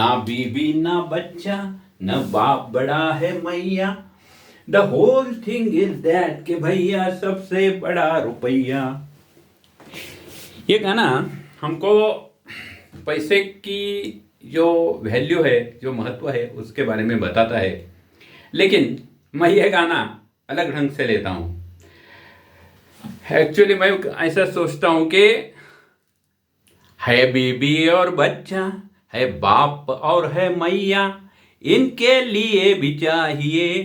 ना बीबी ना बच्चा, न बाप बड़ा है मैया, the whole thing is that कि भैया सबसे बड़ा रुपया। ये गाना हमको पैसे की जो वैल्यू है, जो महत्व है, उसके बारे में बताता है। लेकिन मैं ये गाना अलग ढंग से लेता हूँ। एक्चुअली मैं ऐसा सोचता हूँ कि है बीबी और बच्चा, है बाप और है मैया, इनके लिए भी चाहिए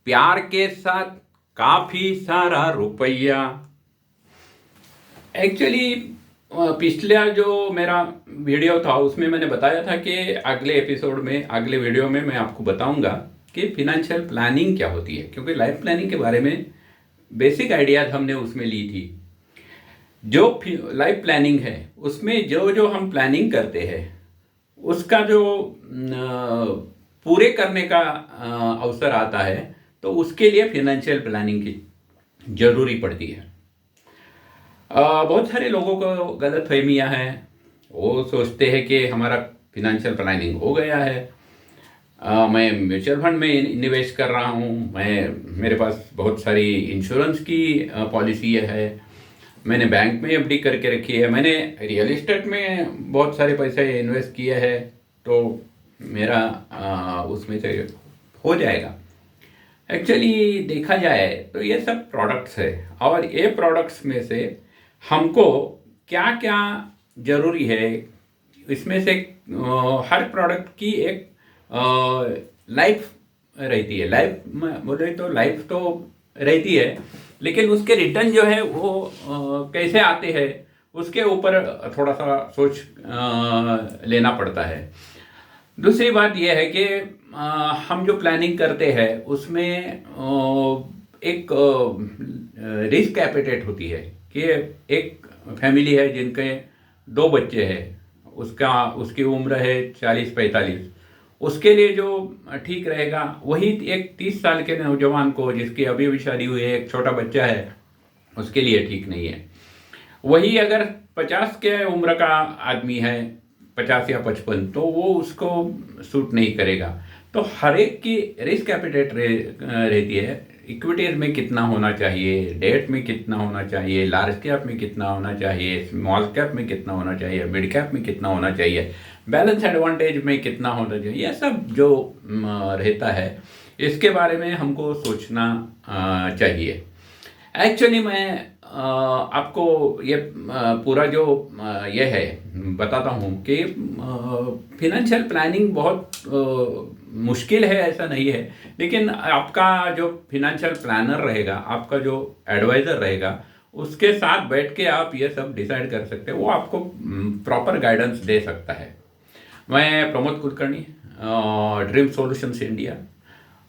प्यार के साथ काफी सारा रुपया। एक्चुअली पिछला जो मेरा वीडियो था उसमें मैंने बताया था कि अगले एपिसोड में, अगले वीडियो में मैं आपको बताऊंगा कि फिनेंशियल प्लानिंग क्या होती है, क्योंकि लाइफ प्लानिंग के बारे में बेसिक आइडियाज हमने उसमें ली थी। जो लाइफ प्लानिंग है उसमें जो जो हम प्लानिंग करते हैं उसका जो पूरे करने का अवसर आता है, तो उसके लिए फिनेंशियल प्लानिंग की जरूरी पड़ती है। बहुत सारे लोगों को गलतफहमियां हैं। वो सोचते हैं कि हमारा फिनेंशियल प्लानिंग हो गया है, मैं म्यूचुअल फंड में निवेश कर रहा हूँ, मेरे पास बहुत सारी इंश्योरेंस की पॉलिसी है, मैंने बैंक में एफडी करके रखी है, मैंने रियल एस्टेट में बहुत सारे पैसे इन्वेस्ट किए हैं, तो मेरा उसमें से हो जाएगा। एक्चुअली देखा जाए तो ये सब प्रोडक्ट्स है, और ये प्रोडक्ट्स में से हमको क्या क्या ज़रूरी है, इसमें से हर प्रोडक्ट की एक लाइफ रहती है। लाइफ बोले तो लाइफ तो रहती है, लेकिन उसके रिटर्न जो है वो कैसे आते हैं उसके ऊपर थोड़ा सा सोच लेना पड़ता है। दूसरी बात यह है कि हम जो प्लानिंग करते हैं उसमें एक रिस्क एपेटाइट होती है कि एक फैमिली है जिनके 2 बच्चे हैं, उसकी उम्र है 40-45, उसके लिए जो ठीक रहेगा वही एक 30 साल के नौजवान को, जिसकी अभी अभी शादी हुई है, एक छोटा बच्चा है, उसके लिए ठीक नहीं है। वही अगर 50 के उम्र का आदमी है, 50 या 55, तो वो उसको सूट नहीं करेगा। तो हर एक की रिस्क एपेटाइट रहती है। इक्विटीज में कितना होना चाहिए, डेट में कितना होना चाहिए, लार्ज कैप में कितना होना चाहिए, स्मॉल कैप में कितना होना चाहिए, मिड कैप में कितना होना चाहिए, बैलेंस एडवांटेज में कितना होना चाहिए, यह सब जो रहता है इसके बारे में हमको सोचना चाहिए। एक्चुअली मैं आपको ये पूरा जो ये है बताता हूँ कि फिनेंशियल प्लानिंग बहुत मुश्किल है ऐसा नहीं है, लेकिन आपका जो फिनेंशियल प्लानर रहेगा, आपका जो एडवाइज़र रहेगा, उसके साथ बैठ के आप ये सब डिसाइड कर सकते हैं। वो आपको प्रॉपर गाइडेंस दे सकता है। मैं Pramod Kulkarni, dream solutions India,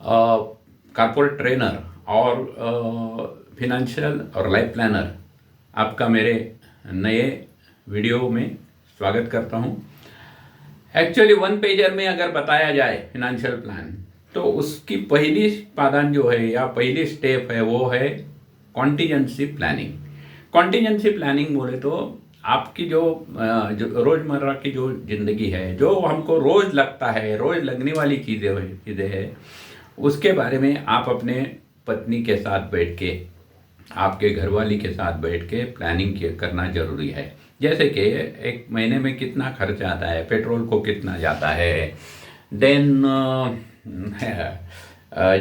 corporate trainer और फिनेंशियल और लाइफ प्लानर, आपका मेरे नए वीडियो में स्वागत करता हूं। एक्चुअली 1 पेजर में अगर बताया जाए फिनेंशियल प्लान, तो उसकी पहली पादान जो है या पहली स्टेप है वो है कॉन्टीजेंसी प्लानिंग। कॉन्टीजेंसी प्लानिंग बोले तो आपकी जो रोज़मर्रा की जो ज़िंदगी है, जो हमको रोज़ लगता है, रोज़ लगने वाली चीज़ें हैं, उसके बारे में आप अपने पत्नी के साथ बैठ के, आपके घरवाली के साथ बैठ के प्लानिंग करना जरूरी है। जैसे कि एक महीने में कितना खर्च आता है, पेट्रोल को कितना जाता है, देन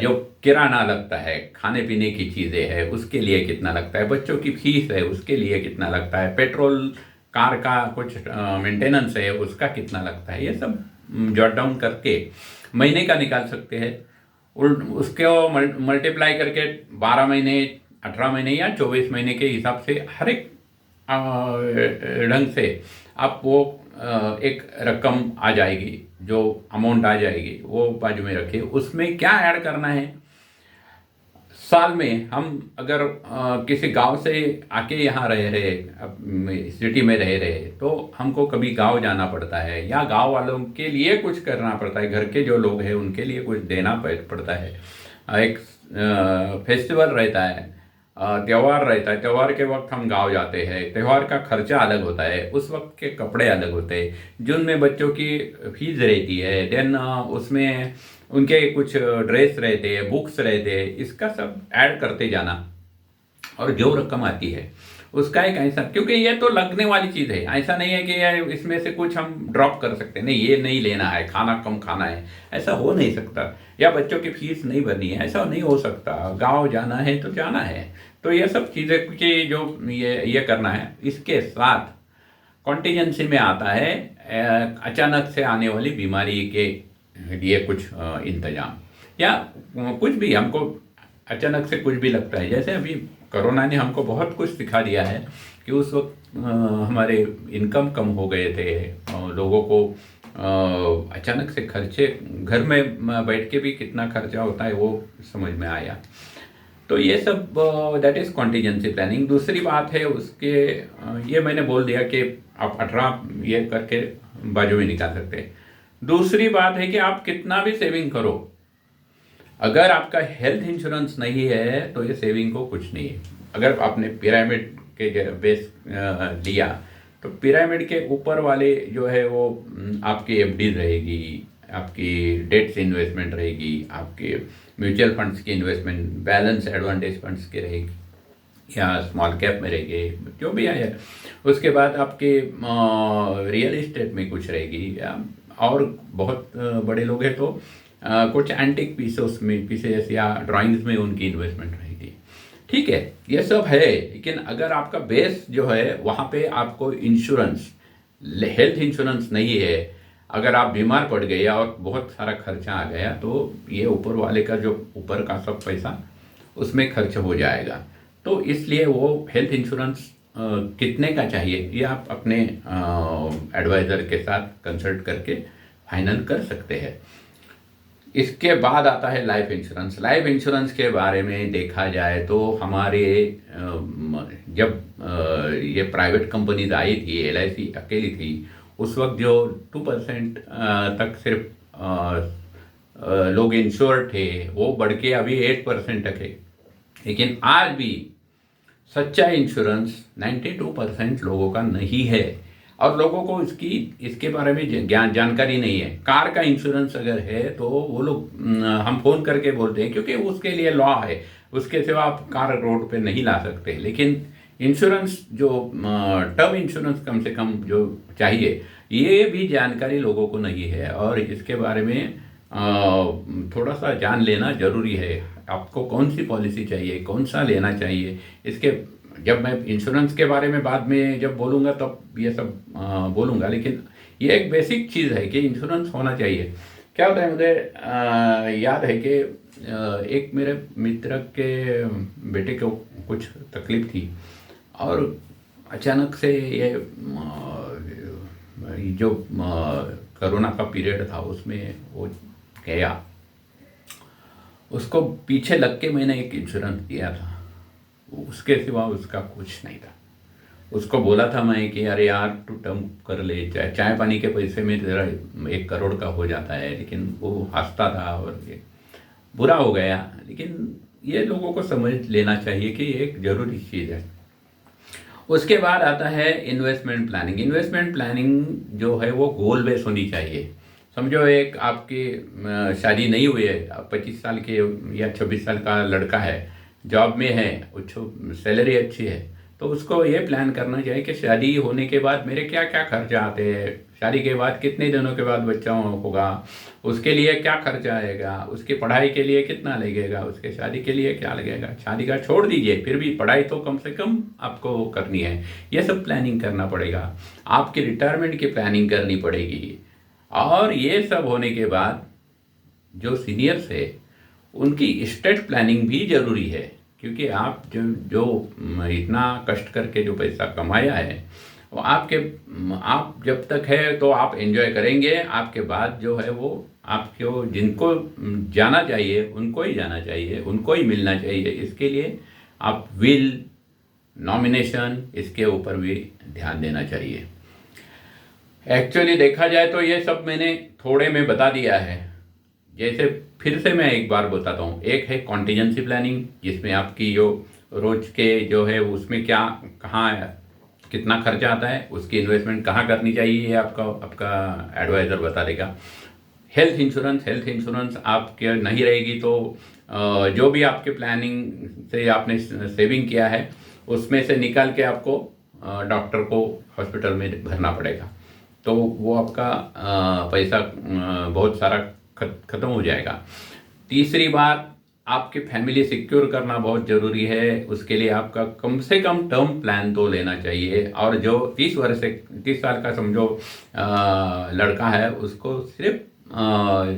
जो किराना लगता है, खाने पीने की चीज़ें है उसके लिए कितना लगता है, बच्चों की फीस है उसके लिए कितना लगता है, पेट्रोल, कार का कुछ मेंटेनेंस है उसका कितना लगता है, ये सब जॉट डाउन करके महीने का निकाल सकते हैं। उसको मल्टीप्लाई करके 12 महीने, 18 महीने या 24 महीने के हिसाब से हर एक ढंग से आप वो एक रकम आ जाएगी, जो अमाउंट आ जाएगी वो बाजू में रखिए। उसमें क्या ऐड करना है, साल में हम अगर किसी गांव से आके यहाँ रह रहे, सिटी में रह रहे, तो हमको कभी गांव जाना पड़ता है या गांव वालों के लिए कुछ करना पड़ता है, घर के जो लोग हैं उनके लिए कुछ देना पड़ता है, एक फेस्टिवल रहता है, त्यौहार रहता है, त्यौहार के वक्त हम गाँव जाते हैं, त्यौहार का खर्चा अलग होता है, उस वक्त के कपड़े अलग होते हैं, जून में बच्चों की फीस रहती है, देन उसमें उनके कुछ ड्रेस रहते हैं, बुक्स रहते हैं, इसका सब ऐड करते जाना और जो रकम आती है उसका एक ऐसा, क्योंकि ये तो लगने वाली चीज़ है, ऐसा नहीं है कि ये इसमें से कुछ हम ड्रॉप कर सकते हैं, नहीं ये नहीं लेना है, खाना कम खाना है, ऐसा हो नहीं सकता, या बच्चों की फीस नहीं भरनी है, ऐसा नहीं हो सकता, गांव जाना है तो जाना है। तो ये सब चीज़ें की जो ये करना है, इसके साथ कॉन्टीजेंसी में आता है अचानक से आने वाली बीमारी के लिए कुछ इंतजाम, या कुछ भी हमको अचानक से कुछ भी लगता है, जैसे अभी कोरोना ने हमको बहुत कुछ सिखा दिया है कि उस वक्त हमारे इनकम कम हो गए थे, लोगों को अचानक से खर्चे, घर में बैठ के भी कितना खर्चा होता है वो समझ में आया। तो ये सब दैट इज़ कॉन्टीजेंसी प्लानिंग। दूसरी बात है उसके ये मैंने बोल दिया कि आप 18 ये करके बाजू में निकाल सकते हैं। दूसरी बात है कि आप कितना भी सेविंग करो, अगर आपका हेल्थ इंश्योरेंस नहीं है तो ये सेविंग को कुछ नहीं है। अगर आपने पिरामिड के बेस लिया तो पिरामिड के ऊपर वाले जो है वो आपकी एफडी रहेगी, आपकी डेट्स इन्वेस्टमेंट रहेगी, आपके म्यूचुअल फंड्स की इन्वेस्टमेंट बैलेंस एडवांटेज फंड्स की रहेगी या स्मॉल कैप में रहेगी, जो भी है। उसके बाद आपके रियल इस्टेट में कुछ रहेगी, या और बहुत बड़े लोग हैं तो कुछ एंटिक पीसेस या ड्राइंग्स में उनकी इन्वेस्टमेंट रहेगी। ठीक है, ये सब है, लेकिन अगर आपका बेस जो है वहाँ पे आपको इंश्योरेंस, हेल्थ इंश्योरेंस नहीं है, अगर आप बीमार पड़ गए और बहुत सारा खर्चा आ गया तो ये ऊपर वाले का जो ऊपर का सब पैसा उसमें खर्च हो जाएगा। तो इसलिए वो हेल्थ इंश्योरेंस कितने का चाहिए ये आप अपने एडवाइज़र के साथ कंसल्ट करके फाइनल कर सकते हैं। इसके बाद आता है लाइफ इंश्योरेंस। लाइफ इंश्योरेंस के बारे में देखा जाए तो हमारे जब ये प्राइवेट कंपनीज आई थी, LIC अकेली थी, उस वक्त जो 2% तक सिर्फ लोग इंश्योर थे, वो बढ़ के अभी 8% तक है। लेकिन आज भी सच्चा इंश्योरेंस 92% लोगों का नहीं है, और लोगों को इसके बारे में जानकारी नहीं है। कार का इंश्योरेंस अगर है तो वो लोग हम फ़ोन करके बोलते हैं क्योंकि उसके लिए लॉ है, उसके सिवा आप कार रोड पे नहीं ला सकते। लेकिन इंश्योरेंस जो टर्म इंश्योरेंस कम से कम जो चाहिए, ये भी जानकारी लोगों को नहीं है, और इसके बारे में थोड़ा सा जान लेना ज़रूरी है। आपको कौन सी पॉलिसी चाहिए, कौन सा लेना चाहिए, इसके जब मैं इंश्योरेंस के बारे में बाद में जब बोलूँगा तब ये सब बोलूँगा, लेकिन ये एक बेसिक चीज़ है कि इंश्योरेंस होना चाहिए। क्या होता है, मुझे याद है कि एक मेरे मित्र के बेटे को कुछ तकलीफ थी, और अचानक से ये जो कोरोना का पीरियड था उसमें वो गया, उसको पीछे लग के मैंने एक इंश्योरेंस दिया था, उसके सिवा उसका कुछ नहीं था। उसको बोला था मैं कि अरे यार तू टर्म कर ले, चाय पानी के पैसे में तेरा 1 करोड़ का हो जाता है, लेकिन वो हंसता था और ये बुरा हो गया। लेकिन ये लोगों को समझ लेना चाहिए कि ये एक ज़रूरी चीज़ है। उसके बाद आता है इन्वेस्टमेंट प्लानिंग। इन्वेस्टमेंट प्लानिंग जो है वो गोल बेस होनी चाहिए। समझो एक आपकी शादी नहीं हुई है, 25 साल के या 26 साल का लड़का है, जॉब में है, उसको सैलरी अच्छी है, तो उसको ये प्लान करना चाहिए कि शादी होने के बाद मेरे क्या क्या खर्चा आते हैं, शादी के बाद कितने दिनों के बाद बच्चा होगा, उसके लिए क्या खर्चा आएगा, उसकी पढ़ाई के लिए कितना लगेगा, उसके शादी के लिए क्या लगेगा। शादी का छोड़ दीजिए, फिर भी पढ़ाई तो कम से कम आपको करनी है, ये सब प्लानिंग करना पड़ेगा। आपकी रिटायरमेंट की प्लानिंग करनी पड़ेगी, और ये सब होने के बाद जो सीनियर्स है उनकी इस्टेट प्लानिंग भी ज़रूरी है, क्योंकि आप जो इतना कष्ट करके जो पैसा कमाया है वो आप जब तक है तो आप एंजॉय करेंगे, आपके बाद जो है वो आपको जिनको जाना चाहिए उनको ही जाना चाहिए, उनको ही मिलना चाहिए। इसके लिए आप विल, नॉमिनेशन, इसके ऊपर भी ध्यान देना चाहिए। एक्चुअली देखा जाए तो ये सब मैंने थोड़े में बता दिया है। जैसे फिर से मैं एक बार बताता हूँ, एक है कॉन्टीजेंसी प्लानिंग, जिसमें आपकी जो रोज के जो है उसमें क्या कहाँ कितना खर्चा आता है, उसकी इन्वेस्टमेंट कहाँ करनी चाहिए, ये आपका एडवाइज़र बता देगा। हेल्थ इंश्योरेंस आपके नहीं रहेगी तो जो भी आपके प्लानिंग से आपने सेविंग किया है उसमें से निकाल के आपको डॉक्टर को हॉस्पिटल में भरना पड़ेगा, तो वो आपका पैसा बहुत सारा ख़त्म हो जाएगा। तीसरी बात, आपकी फैमिली सिक्योर करना बहुत ज़रूरी है। उसके लिए आपका कम से कम टर्म प्लान तो लेना चाहिए। और जो 30 साल का समझो लड़का है, उसको सिर्फ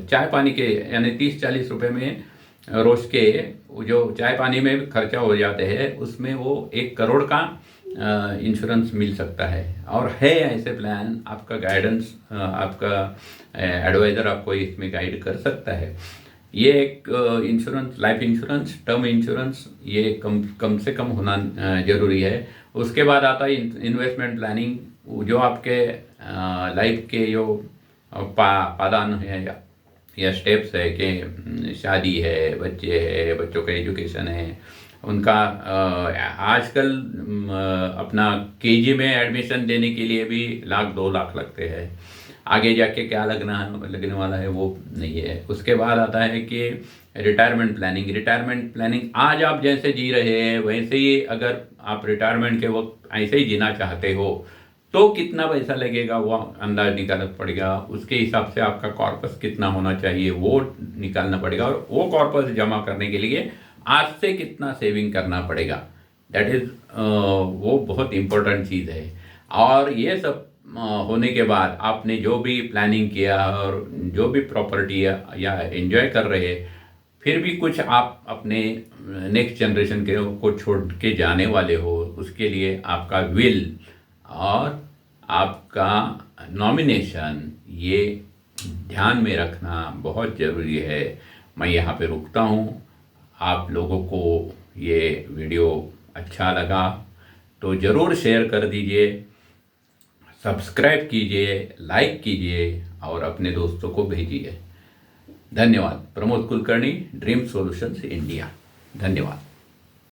चाय पानी के यानी 30-40 रुपए में रोज के जो चाय पानी में खर्चा हो जाते हैं, उसमें वो 1 करोड़ का इंश्योरेंस मिल सकता है। और है ऐसे प्लान, आपका गाइडेंस आपका एडवाइज़र आपको इसमें गाइड कर सकता है। ये एक insurance, life insurance, term insurance, ये कम से कम होना ज़रूरी है। उसके बाद आता है इन्वेस्टमेंट प्लानिंग, जो आपके लाइफ के जो पादान है या स्टेप्स है कि शादी है, बच्चे हैं, बच्चों का एजुकेशन है, उनका आजकल अपना केजी में एडमिशन देने के लिए भी 1,00,000-2 लाख लगते हैं। आगे जाके क्या लगने वाला है वो नहीं है। उसके बाद आता है कि रिटायरमेंट प्लानिंग आज आप जैसे जी रहे हैं वैसे ही अगर आप रिटायरमेंट के वक्त ऐसे ही जीना चाहते हो तो कितना पैसा लगेगा वो अंदाज निकालना पड़ेगा। उसके हिसाब से आपका कॉर्पस कितना होना चाहिए वो निकालना पड़ेगा, और वो कॉर्पस जमा करने के लिए आज से कितना सेविंग करना पड़ेगा। दैट इज़ वो बहुत इम्पोर्टेंट चीज़ है। और ये सब होने के बाद आपने जो भी प्लानिंग किया और जो भी प्रॉपर्टी या एंजॉय कर रहे हैं, फिर भी कुछ आप अपने नेक्स्ट जनरेशन के को छोड़ के जाने वाले हो, उसके लिए आपका विल और आपका नॉमिनेशन ये ध्यान में रखना बहुत ज़रूरी है। मैं यहाँ पे रुकता हूँ। आप लोगों को ये वीडियो अच्छा लगा तो ज़रूर शेयर कर दीजिए, सब्सक्राइब कीजिए, लाइक कीजिए और अपने दोस्तों को भेजिए। धन्यवाद। Pramod Kulkarni, dream solutions India. धन्यवाद।